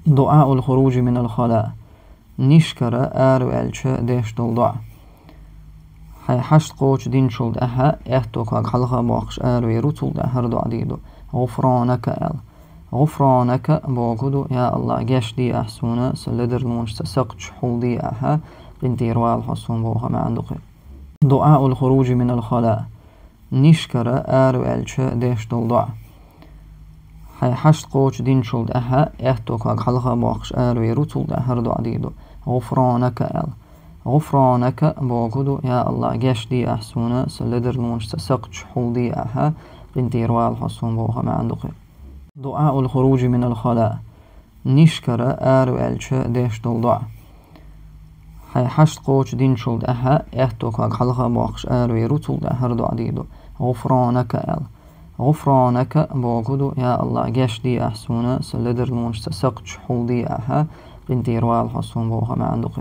دعاء الخروج من الخلاء نشكر آرو ألشا ديش دلدع حي حشت قوش دين شلد أها احتوكاك حلقة باقش آرو يروتل أهر دع ديدو غفرانك غفرانك بوغدو يا الله جاش دي أحسونا سلدر نونش تسقش حول دي أها بنتي روال حسون بوغا ما عندك دعاء الخروج من الخلاء نشكر آرو ألشا ديش دلدع حي حشت قوش دين شلد أها احتوكاك حلقة باقش آرو يروتل أهر دع ديدو غفرانك بوغدو يا الله جاش دي أحسونا سلدر نونش تسقش حول دي أها بنتي روال حسون بوغا ما عندك دعاء الخروج من الخلاء نشكر آرو ألشا ديش دلدع حي حشت قوش دين شلد أها احتوكاك حلقة باقش آرو يروتل أهر دع ديدو غفرانك بوغدو يا الله جاش دي أحسونا سلدر نونش تسقش حول دي أها بنتي روال حسون بوغا ما عندك